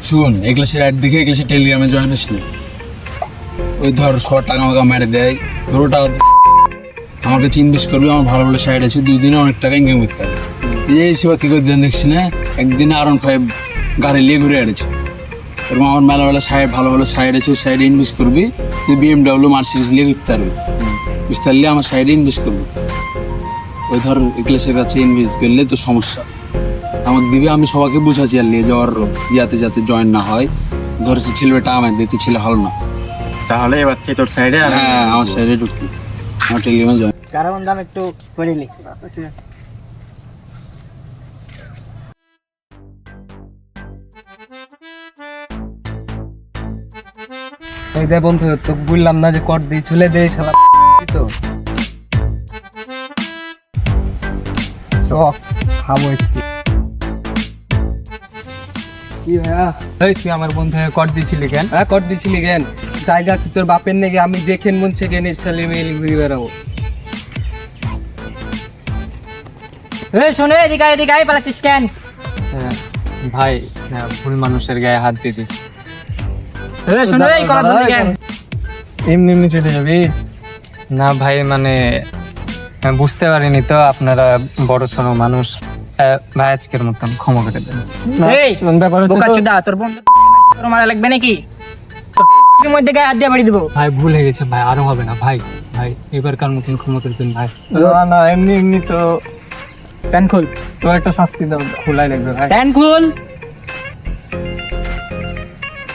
শুন, এই ক্লাসের অ্যাড দেখে এই ক্লাসের টেলিগ্রামে জয়েন হস না। ওই ধর 100 টাকা আমাকে মেরে দেয়, ধরো টাকা আমার কাছে ইনভেস্ট করবি, আমার ভালো ভালো সাইড আছে, 2 দিনে অনেক টাকা ইনকাম করতে পারবে। এই সেবা কী করে দেন দেখছি না, একদিনে R15 গাড়ি নিয়ে ঘুরে আসছে। এরকম আমার মেলা মেলা সাইড, ভালো ভালো সাইড আছে, ওই সাইডে ইনভেস্ট করবি, তুই BMW মার্সিডিজ নিয়ে ঘুরতে পারবি। বুঝতে পারলে আমার সাইডে ইনভেস্ট করবি। ওই ধর এই ক্লাসের কাছে ইনভেস্ট করলে তো সমস্যা আমাকে দিবে, আমি সবাইকে বুঝাচ্ছি আর নিয়ে যাওয়ার ইয়াতে যাতে জয়েন না হয়। ধরেছি ছেলেটা আমার দেখতে ছিল ভালো না, তাহলে এবার তোর সাইডে হ্যাঁ আমার সাইডে ঢুকবি, আমার টেলিগ্রামে জয়েন। কারণ দাম একটু করে নি। এই দে বন্ধু, তোকে বললাম না যে কর দিয়ে চলে দে শালা তো খাবো একটু। কি ভাইয়া, এই তুই আমার বন্ধু কর দিয়েছিলি কেন? হ্যাঁ কর দিয়েছিলি কেন? জায়গা কি তোর বাপের নাকি? আমি যেখানে মন সেখানে ছেলে মেয়ে ঘুরে বেড়াবো। এই শোনে, এদিকে এদিকে আয়, পালাচ্ছিস কেন? ভাই ভুল মানুষের গায়ে হাত দিয়ে দিস। এই শোনে, এই কলা ধরলি কেন? এমনি এমনি চলে যাবি? না ভাই, মানে বুঝতে পারিনি তো, আপনারা বড় সড়ো মানুষ। ভাই আজকের মতন ক্ষমা করে দেন। এই বোকাচোদা, তোর বন্ধু তোর মারা লাগবে নাকি? তোর মধ্যে গায়ে হাত দিয়ে বাড়ি দেবো। ভাই ভুল হয়ে গেছে ভাই, আরো হবে না ভাই। ভাই এবারকার মতন ক্ষমা করে দেন ভাই। না না, এমনি এমনি তো প্যান খোল, তোর একটা শাস্তি দাও, খোলাই লাগবে ভাই। প্যান খুল।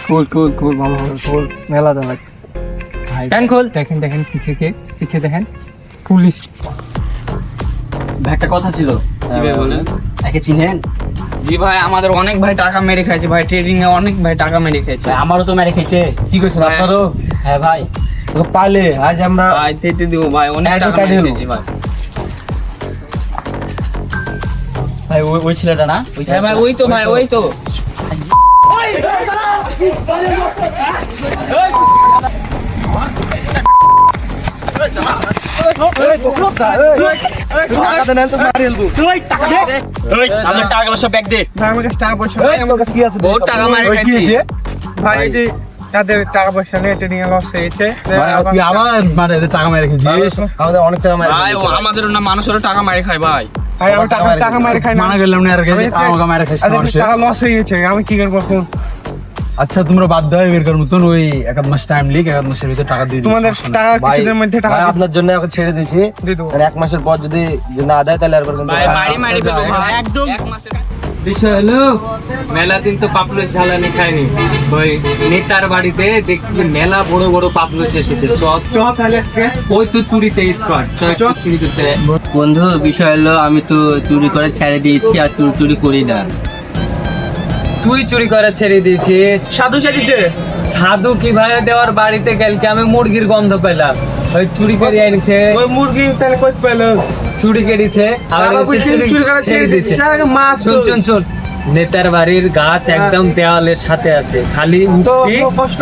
খোল খোল খোল, ভালো ভালো খোল, মেলা দেওয়া ভাই প্যান খোল। দেখেন দেখেন পিছে দেখেন পুলিশ। ভাই একটা কথা ছিল। জি ভাই বলেন। একে চিনেন? জি ভাই, আমাদের অনেক ভাই টাকা মেরে খাইছে ভাই, ট্রেডিং এ অনেক ভাই টাকা মেরে খাইছে। আমারও তো মেরে খেয়েছে। কি করছেন আপনারও? হ্যাঁ ভাই, তো পালে আজ আমরা ভাই দিতে দিব ভাই, অনেক এক টাকা কাটে মেরে দেবো। খাইছে ভাই। ভাই ওই ছেলেটা না? হ্যাঁ ভাই ওই তো, ভাই ওই তো। টাকা দেন তো মারি এলবো। ওই আমার টাকাগুলো সব ব্যাগ দে। ভাই আমার কাছে টাকা পয়সা নেই, আমার কাছে কি আছে? বহুত টাকা মারে ওই কি খাইছি। হয়েছে? ভাই এই যে তাদের টাকা পয়সা নেই, ট্রেডিং এ লস হয়েছে। তুই আমার মানে টাকা মেরে রেখেছিস, আমাদের অনেক টাকা মারি। ভাই ও আমাদেরও না, মানুষেরও টাকা মারে খায় ভাই। ভাই আমি টাকা মারে খাই না, মানা গেলাম না আর কি, আমাকে মেরে খাইছিস আরে মানুষে। টাকা লস হয়ে গেছে, আমি কি করবো এখন? আচ্ছা তোমরা বাধ্য হয়ে বের করার মতন ওই 1 মাস টাইম লিখ, 1 মাসের ভিতরে টাকা দিয়ে দিই। তোমাদের টাকা কিছুদিনের মধ্যে টাকা ভাই আপনার জন্য ওকে ছেড়ে দিয়েছি, দিয়ে দেবো। আর 1 মাসের পর যদি না আদায় তাহলে আর কিন্তু ভাই বাড়ি মারি ফেলবো ভাই একদম। এক মাসের বিষয় হলো মেলা দিন তো পাপলুস ঝালানি খায়নি। ওই নেতার বাড়িতে দেখছি যে মেলা বড় বড় পাপলুস এসেছে। তাহলে আজকে ওই তো চুরিতে স্পট, চুরি করতে। বন্ধু বিষয় হলো আমি তো চুরি করে ছেড়ে দিয়েছি, আর চুরি করি না। তুই চুরি করে ছেড়ে দিয়েছিস? সাধু সেদিছে। সাধু কিভাবে দেওয়ার বাড়িতে কালকে আমি মুরগির গন্ধ পেলাম। ওই চুরি করে এনেছে, ওই মুরগি তাহলে কই পেলো? চুরি কেটেছে, আর চুরি করে ছেড়ে দিয়েছে, সারা মাছ শুন নেতার বাড়ির গাছ একদম দেওয়ালের সাথে আছে, খালি তো উঠবি, কষ্ট